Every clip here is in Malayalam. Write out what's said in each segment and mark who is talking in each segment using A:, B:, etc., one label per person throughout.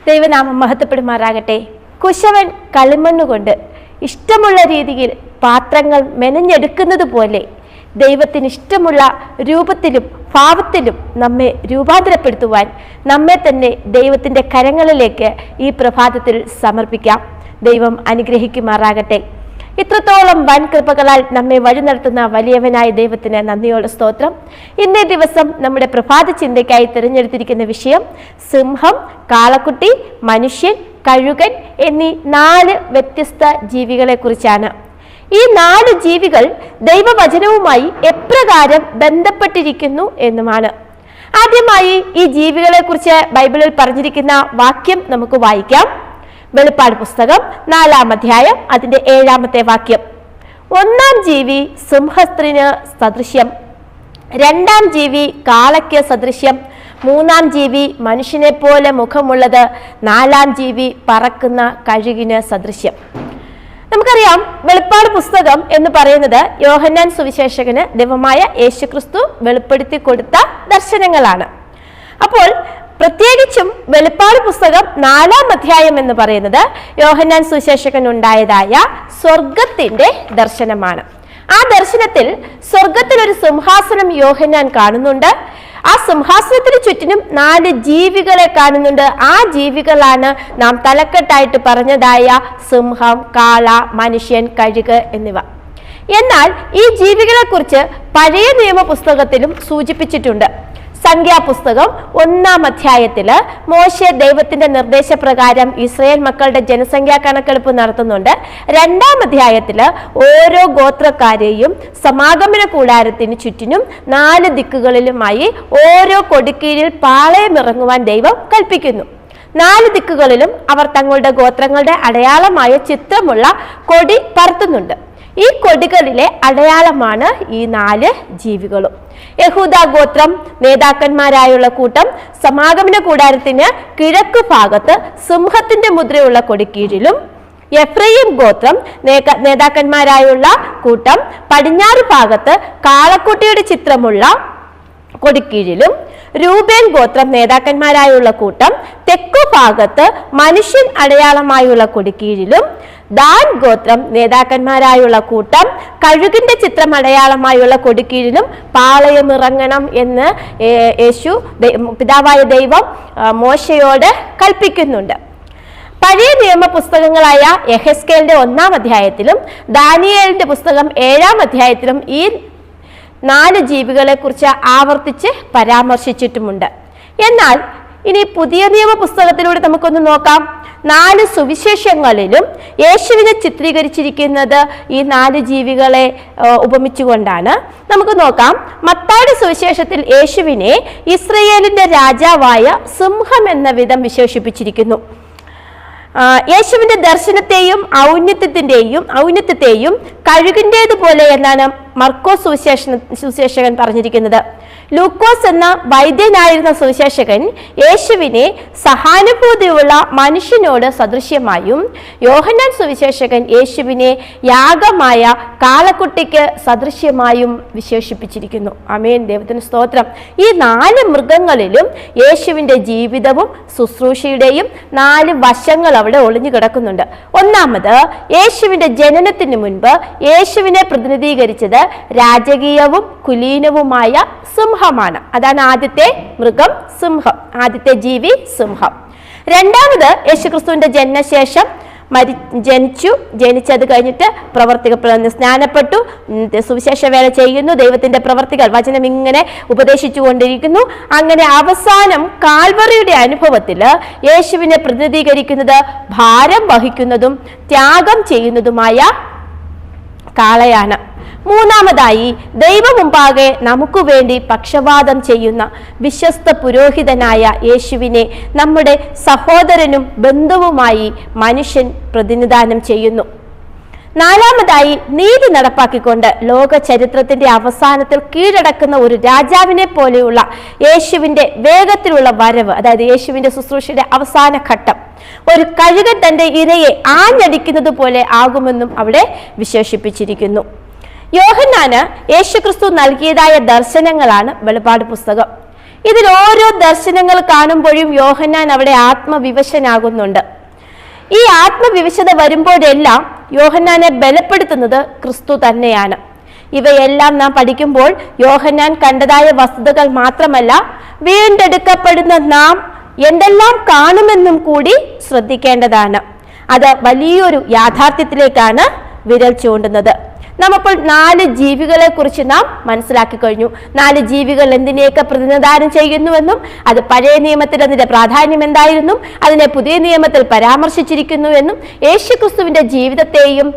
A: ദൈവനാമം മഹത്വപ്പെടുമാറാകട്ടെ. കുശവൻ കളിമണ്ണുകൊണ്ട് ഇഷ്ടമുള്ള രീതിയിൽ പാത്രങ്ങൾ മെനഞ്ഞെടുക്കുന്നത് പോലെ ദൈവത്തിന് ഇഷ്ടമുള്ള രൂപത്തിലും ഭാവത്തിലും നമ്മെ രൂപാന്തരപ്പെടുത്തുവാൻ നമ്മെ തന്നെ ദൈവത്തിൻ്റെ കരങ്ങളിലേക്ക് ഈ പ്രഭാതത്തിൽ സമർപ്പിക്കാം. ദൈവം അനുഗ്രഹിക്കുമാറാകട്ടെ. ഇത്രത്തോളം വൻ കൃപകളാൽ നമ്മെ വഴി നടത്തുന്ന വലിയവനായ ദൈവത്തിന് നന്ദിയോടെ സ്തോത്രം. ഇന്നേ ദിവസം നമ്മുടെ പ്രഭാത ചിന്തയ്ക്കായി തിരഞ്ഞെടുത്തിരിക്കുന്ന വിഷയം സിംഹം, കാളക്കുട്ടി, മനുഷ്യൻ, കഴുകൻ എന്നീ 4 വ്യത്യസ്ത ജീവികളെ കുറിച്ചാണ്. ഈ 4 ജീവികൾ ദൈവവചനവുമായി എപ്രകാരം ബന്ധപ്പെട്ടിരിക്കുന്നു എന്നുമാണ്. ആദ്യമായി ഈ ജീവികളെ കുറിച്ച് ബൈബിളിൽ പറഞ്ഞിരിക്കുന്ന വാക്യം നമുക്ക് വായിക്കാം. വെളിപ്പാട് പുസ്തകം 4-ാം അധ്യായം അതിന്റെ 7-ാമത്തെ വാക്യം. 1-ാം ജീവി സിംഹസ്ത്രീന് സദൃശ്യം, 2-ാം ജീവി കാളയ്ക്ക് സദൃശ്യം, 3-ാം ജീവി മനുഷ്യനെ പോലെ മുഖമുള്ളത്, 4-ാം ജീവി പറക്കുന്ന കഴുകിന് സദൃശ്യം. നമുക്കറിയാം, വെളിപ്പാട് പുസ്തകം എന്ന് പറയുന്നത് യോഹന്നാൻ സുവിശേഷകന് ദൈവമായ യേശുക്രിസ്തു വെളിപ്പെടുത്തി കൊടുത്ത ദർശനങ്ങളാണ്. അപ്പോൾ പ്രത്യേകിച്ചും വെളിപ്പാട് പുസ്തകം 4-ാം അധ്യായം എന്ന് പറയുന്നത് യോഹന്നാൻ സുവിശേഷകൻ ഉണ്ടായതായ സ്വർഗത്തിന്റെ ദർശനമാണ്. ആ ദർശനത്തിൽ സ്വർഗത്തിൽ ഒരു സിംഹാസനം യോഹന്നാൻ കാണുന്നുണ്ട്. ആ സിംഹാസനത്തിന് ചുറ്റിനും 4 ജീവികളെ കാണുന്നുണ്ട്. ആ ജീവികളാണ് നാം തലക്കെട്ടായിട്ട് പറഞ്ഞതായ സിംഹം, കാള, മനുഷ്യൻ, കഴുക് എന്നിവ. എന്നാൽ ഈ ജീവികളെ കുറിച്ച് പഴയ നിയമ പുസ്തകത്തിലും സൂചിപ്പിച്ചിട്ടുണ്ട്. സംഖ്യാപുസ്തകം 1-ാം അധ്യായത്തില് മോശെ ദൈവത്തിന്റെ നിർദ്ദേശപ്രകാരം ഇസ്രായേൽ മക്കളുടെ ജനസംഖ്യാ കണക്കെടുപ്പ് നടത്തുന്നുണ്ട്. 2-ാം അധ്യായത്തില് ഓരോ ഗോത്രക്കാരെയും സമാഗമന കൂടാരത്തിന് ചുറ്റിനും 4 ദിക്കുകളിലുമായി ഓരോ കൊടിക്കീഴിൽ പാളയമിറങ്ങുവാൻ ദൈവം കൽപ്പിക്കുന്നു. 4 ദിക്കുകളിലും അവർ തങ്ങളുടെ ഗോത്രങ്ങളുടെ അടയാളമായ ചിത്രമുള്ള കൊടി പറത്തുന്നുണ്ട്. ഈ കൊടികളിലെ അടയാളമാണ് ഈ 4 ജീവികളും. യഹൂദ ഗോത്രം നേതാക്കന്മാരായുള്ള കൂട്ടം സമാഗമന കൂടാരത്തിന് കിഴക്ക് ഭാഗത്ത് സിംഹത്തിന്റെ മുദ്രയുള്ള കൊടിക്കീഴിലും, എഫ്രയീം ഗോത്രം നേതാക്കന്മാരായുള്ള കൂട്ടം പടിഞ്ഞാറ് ഭാഗത്ത് കാളക്കുട്ടിയുടെ ചിത്രമുള്ള കൊടിക്കീഴിലും, രൂബേൻ ഗോത്രം നേതാക്കന്മാരായുള്ള കൂട്ടം തെക്കു ഭാഗത്ത് മനുഷ്യൻ അടയാളമായുള്ള കൊടിക്കീഴിലും, ദാൻ ഗോത്രം നേതാക്കന്മാരായുള്ള കൂട്ടം കഴുകിന്റെ ചിത്രം അടയാളമായുള്ള കൊടിക്കീഴിലും പാളയമിറങ്ങണം എന്ന് യേശു പിതാവായ ദൈവം മോശയോട് കൽപ്പിക്കുന്നുണ്ട്. പഴയ നിയമ പുസ്തകങ്ങളായ യെഹെസ്കേലിന്റെ 1-ാം അധ്യായത്തിലും ദാനിയേലിന്റെ പുസ്തകം 7-ാം അധ്യായത്തിലും ഈ 4 ജീവികളെ കുറിച്ച് ആവർത്തിച്ച് പരാമർശിച്ചിട്ടുമുണ്ട്. എന്നാൽ ഇനി പുതിയ നിയമ പുസ്തകത്തിലൂടെ നമുക്കൊന്ന് നോക്കാം. 4 സുവിശേഷങ്ങളിലും യേശുവിനെ ചിത്രീകരിച്ചിരിക്കുന്നത് ഈ 4 ജീവികളെ ഉപമിച്ചുകൊണ്ടാണ്. നമുക്ക് നോക്കാം. മത്തായിയുടെ സുവിശേഷത്തിൽ യേശുവിനെ ഇസ്രയേലിന്റെ രാജാവായ സിംഹം എന്ന വിധം വിശേഷിപ്പിച്ചിരിക്കുന്നു. യേശുവിന്റെ ദർശനത്തെയും ഔന്നത്യത്തെയും കഴുകിൻ്റേതുപോലെ എന്നാണ് മർക്കോസ് സുവിശേഷകൻ പറഞ്ഞിരിക്കുന്നത്. ലൂക്കോസ് എന്ന വൈദ്യനായിരുന്ന സുവിശേഷകൻ യേശുവിനെ സഹാനുഭൂതിയുള്ള മനുഷ്യനോട് സദൃശ്യമായും, യോഹന്നാൻ സുവിശേഷകൻ യേശുവിനെ യാഗമായ കാളക്കുട്ടിക്ക് സദൃശ്യമായും വിശേഷിപ്പിച്ചിരിക്കുന്നു. ആമേൻ, ദൈവത്തിന് സ്തോത്രം. ഈ 4 മൃഗങ്ങളിലും യേശുവിന്റെ ജീവിതവും ശുശ്രൂഷയുടെയും 4 വശങ്ങൾ അവിടെ ഒളിഞ്ഞു കിടക്കുന്നുണ്ട്. ഒന്നാമത്, യേശുവിന്റെ ജനനത്തിന് മുൻപ് യേശുവിനെ പ്രതിനിധീകരിച്ചത് രാജകീയവും കുലീനവുമായ സിംഹമാണ്. അതാണ് ആദ്യത്തെ മൃഗം, സിംഹം. ആദ്യത്തെ ജീവി സിംഹം. രണ്ടാമത്, യേശുക്രിസ്തുവിന്റെ ജനനശേഷം ജനിച്ചത് കഴിഞ്ഞിട്ട് സ്നാനപ്പെട്ടു, സുവിശേഷ വേല ചെയ്യുന്നു, ദൈവത്തിന്റെ പ്രവർത്തികൾ വചനം ഇങ്ങനെ ഉപദേശിച്ചു കൊണ്ടിരിക്കുന്നു. അങ്ങനെ അവസാനം കാൽവറിയുടെ അനുഭവത്തിൽ യേശുവിനെ പ്രതിനിധീകരിക്കുന്നത് ഭാരം വഹിക്കുന്നതും ത്യാഗം ചെയ്യുന്നതുമായ കാളയാണ്. മൂന്നാമതായി, ദൈവമുമ്പാകെ നമുക്ക് വേണ്ടി പക്ഷപാതം ചെയ്യുന്ന വിശ്വസ്ത പുരോഹിതനായ യേശുവിനെ നമ്മുടെ സഹോദരനും ബന്ധുവുമായി മനുഷ്യൻ പ്രതിനിധാനം ചെയ്യുന്നു. നാലാമതായി, നീതി നടപ്പാക്കിക്കൊണ്ട് ലോക ചരിത്രത്തിന്റെ അവസാനത്തിൽ കീഴടക്കുന്ന ഒരു രാജാവിനെ പോലെയുള്ള യേശുവിന്റെ വേഗത്തിലുള്ള വരവ്, അതായത് യേശുവിന്റെ ശുശ്രൂഷയുടെ അവസാന ഘട്ടം, ഒരു കഴുകൻ തന്റെ ഇരയെ ആഞ്ഞടിക്കുന്നത് പോലെ ആകുമെന്നും അവിടെ വിശേഷിപ്പിച്ചിരിക്കുന്നു. യോഹന്നാന് യേശുക്രിസ്തു നൽകിയതായ ദർശനങ്ങളാണ് വെളിപ്പാട് പുസ്തകം. ഇതിൽ ഓരോ ദർശനങ്ങൾ കാണുമ്പോഴും യോഹന്നാൻ അവിടെ ആത്മവിവശനാകുന്നുണ്ട്. ഈ ആത്മവിവശത വരുമ്പോഴെല്ലാം യോഹന്നാനെ ബലപ്പെടുത്തുന്നത് ക്രിസ്തു തന്നെയാണ്. ഇവയെല്ലാം നാം പഠിക്കുമ്പോൾ യോഹന്നാൻ കണ്ടതായ വസ്തുതകൾ മാത്രമല്ല, വീണ്ടെടുക്കപ്പെടുന്ന നാം എന്തെല്ലാം കാണുമെന്നും കൂടി ശ്രദ്ധിക്കേണ്ടതാണ്. അത് വലിയൊരു യാഥാർത്ഥ്യത്തിലേക്കാണ് വിരൽ ചൂണ്ടുന്നത്. നമ്മപ്പോൾ 4 ജീവികളെ കുറിച്ച് നാം മനസ്സിലാക്കി കഴിഞ്ഞു. 4 ജീവികൾ എന്തിനെയൊക്കെ പ്രതിനിധാനം ചെയ്യുന്നുവെന്നും അത് പഴയ നിയമത്തിൽ അതിന്റെ പ്രാധാന്യം എന്തായിരുന്നു, അതിനെ പുതിയ നിയമത്തിൽ പരാമർശിച്ചിരിക്കുന്നുവെന്നും യേശുക്രിസ്തുവിന്റെ ജീവിതത്തെയും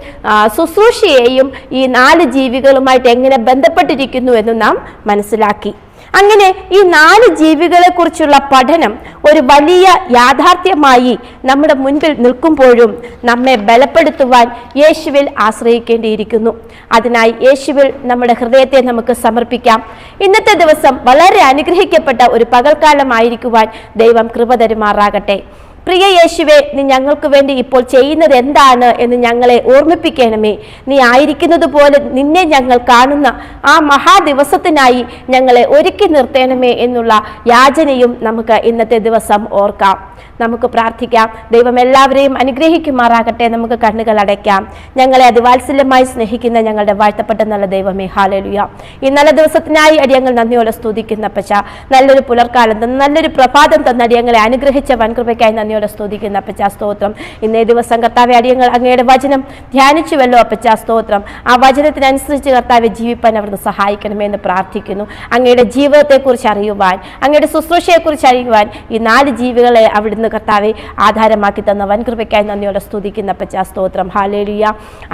A: ശുശ്രൂഷയെയും ഈ 4 ജീവികളുമായിട്ട് എങ്ങനെ ബന്ധപ്പെട്ടിരിക്കുന്നു എന്നും നാം മനസ്സിലാക്കി. അങ്ങനെ ഈ 4 ജീവികളെ കുറിച്ചുള്ള പഠനം ഒരു വലിയ യാഥാർത്ഥ്യമായി നമ്മുടെ മുൻപിൽ നിൽക്കുമ്പോഴും നമ്മെ ബലപ്പെടുത്തുവാൻ യേശുവിൽ ആശ്രയിക്കേണ്ടിയിരിക്കുന്നു. അതിനായി യേശുവിൽ നമ്മുടെ ഹൃദയത്തെ നമുക്ക് സമർപ്പിക്കാം. ഇന്നത്തെ ദിവസം വളരെ അനുഗ്രഹിക്കപ്പെട്ട ഒരു പകൽക്കാലമായിരിക്കുവാൻ ദൈവം കൃപ തരുമാറാകട്ടെ. പ്രിയ യേശുവേ, നീ ഞങ്ങൾക്ക് വേണ്ടി ഇപ്പോൾ ചെയ്യുന്നത് എന്താണ് എന്ന് ഞങ്ങളെ ഓർമ്മിപ്പിക്കണമേ. നീ ആയിരിക്കുന്നത് പോലെ നിന്നെ ഞങ്ങൾ കാണുന്ന ആ മഹാദിവസത്തിനായി ഞങ്ങളെ ഒരുക്കി നിർത്തണമേ എന്നുള്ള യാചനയും നമുക്ക് ഇന്നത്തെ ദിവസം ഓർക്കാം. നമുക്ക് പ്രാർത്ഥിക്കാം. ദൈവം എല്ലാവരെയും അനുഗ്രഹിക്കുമാറാകട്ടെ. നമുക്ക് കണ്ണുകൾ അടയ്ക്കാം. ഞങ്ങളെ അതിവാത്സല്യമായി സ്നേഹിക്കുന്ന ഞങ്ങളുടെ വാഴ്ത്തപ്പെട്ട നല്ല ദൈവമേ, ഹല്ലേലൂയ. ഈ നല്ല ദിവസത്തിനായി അടിയങ്ങൾ നന്ദിയോടെ സ്തുതിക്കുന്ന അപ്പച്ച. നല്ലൊരു പുലർക്കാലം തന്ന് നല്ലൊരു പ്രഭാതം തന്ന അടിയങ്ങളെ അനുഗ്രഹിച്ച വൻകൃപയ്ക്കായി നന്ദിയോടെ സ്തുതിക്കുന്ന അപ്പച്ച, സ്തോത്രം. ഇന്നേ ദിവസം കർത്താവെ അടിയങ്ങൾ അങ്ങയുടെ വചനം ധ്യാനിച്ചുവല്ലോ അപ്പച്ച, സ്തോത്രം. ആ വചനത്തിനനുസരിച്ച് കർത്താവെ ജീവിപ്പാൻ അവിടുന്ന് സഹായിക്കണമേ എന്ന് പ്രാർത്ഥിക്കുന്നു. അങ്ങയുടെ ജീവിതത്തെക്കുറിച്ച് അറിയുവാൻ, അങ്ങയുടെ ശുശ്രൂഷയെക്കുറിച്ച് അറിയുവാൻ ഈ 4 ജീവികളെ അവിടുന്ന് കർത്താവെ ആധാരമാക്കി തന്ന വൻകൃപയ്ക്കായി നന്ദിയോടെ സ്തുതിക്കുന്ന അപ്പച്ച, സ്തോത്രം. ഹല്ലേലൂയ.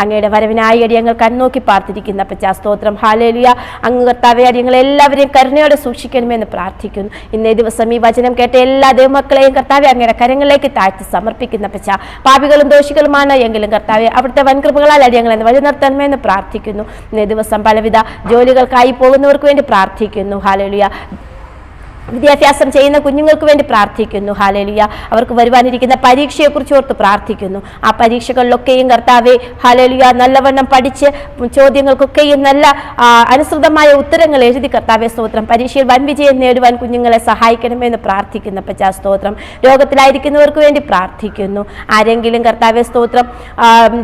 A: അങ്ങയുടെ വരവിനായി അടിയങ്ങൾ കണ്ണോക്കി പാർത്തിരിക്കുന്ന അപ്പച്ച, സ്തോത്രം. ഹല്ലേലൂയ. അങ്ങ് കർത്താവെ അടിയങ്ങളെ എല്ലാവരെയും കരുണയോടെ സൂക്ഷിക്കണമെന്ന് പ്രാർത്ഥിക്കുന്നു. ഇന്നേ ദിവസം ഈ വചനം കേട്ട എല്ലാ ദൈവമക്കളെയും കർത്താവെ അങ്ങയുടെ കരങ്ങളിലേക്ക് താഴ്ത്തി സമർപ്പിക്കുന്ന അപ്പച്ച. പാപികളും ദോഷികളുമാണ് എങ്കിലും കർത്താവെ അവിടുത്തെ വൻകൃപകളാൽ അടിയങ്ങളെ വഴി നിർത്തണമെന്ന് പ്രാർത്ഥിക്കുന്നു. ഇന്നേ ദിവസം പലവിധ ജോലികൾക്കായി പോകുന്നവർക്ക് വേണ്ടി പ്രാർത്ഥിക്കുന്നു. ഹല്ലേലൂയ. വിദ്യാഭ്യാസം ചെയ്യുന്ന കുഞ്ഞുങ്ങൾക്ക് വേണ്ടി പ്രാർത്ഥിക്കുന്നു. ഹല്ലേലൂയ. അവർക്ക് വരുവാനിരിക്കുന്ന പരീക്ഷയെക്കുറിച്ച് ഓർത്ത് പ്രാർത്ഥിക്കുന്നു. ആ പരീക്ഷകളിലൊക്കെയും കർത്താവെ ഹല്ലേലൂയ നല്ലവണ്ണം പഠിച്ച് ചോദ്യങ്ങൾക്കൊക്കെയും നല്ല അനുസൃതമായ ഉത്തരങ്ങൾ എഴുതി കർത്താവെ, സ്തോത്രം. പരീക്ഷയിൽ വൻ വിജയം നേടുവാൻ കുഞ്ഞുങ്ങളെ സഹായിക്കണമെന്ന് പ്രാർത്ഥിക്കുന്ന അപ്പച്ച, സ്തോത്രം. രോഗത്തിലായിരിക്കുന്നവർക്ക് വേണ്ടി പ്രാർത്ഥിക്കുന്നു. ആരെങ്കിലും കർത്താവെ, സ്തോത്രം,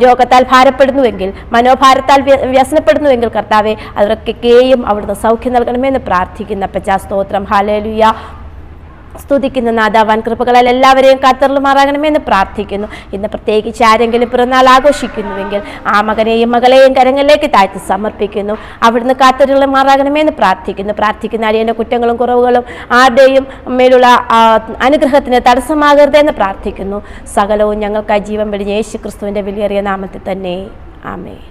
A: രോഗത്താൽ ഭാരപ്പെടുന്നുവെങ്കിൽ, മനോഭാരത്താൽ വ്യസനപ്പെടുന്നുവെങ്കിൽ കർത്താവെ അവർക്കൊക്കെയും അവിടുന്ന് സൗഖ്യം നൽകണമെന്ന് പ്രാർത്ഥിക്കുന്ന അപ്പച്ച, സ്തോത്രം. ഹല്ലേലൂയ. സ്തുതിക്കുന്ന നാഥാവാൻ കൃപകളാൽ എല്ലാവരെയും കാത്തരുളുമാറാകണമെന്ന് പ്രാർത്ഥിക്കുന്നു. ഇന്ന് പ്രത്യേകിച്ച് ആരെങ്കിലും പിറന്നാൾ ആഘോഷിക്കുന്നുവെങ്കിൽ ആ മകനെയും മകളെയും കരങ്ങളിലേക്ക് താഴ്ത്തി സമർപ്പിക്കുന്നു. അവിടുന്ന് കാത്തരുളുമാറാകണമെന്ന് പ്രാർത്ഥിക്കുന്ന അടിയന്റെ കുറ്റങ്ങളും കുറവുകളും ആരുടെയും മേലുള്ള അനുഗ്രഹത്തിന് തടസ്സമാകരുതെന്ന് പ്രാർത്ഥിക്കുന്നു. സകലവും ഞങ്ങൾക്കായി ജീവൻ വെടിഞ്ഞ യേശു ക്രിസ്തുവിന്റെ വിലയേറിയ നാമത്തിൽ തന്നെ. ആമേൻ.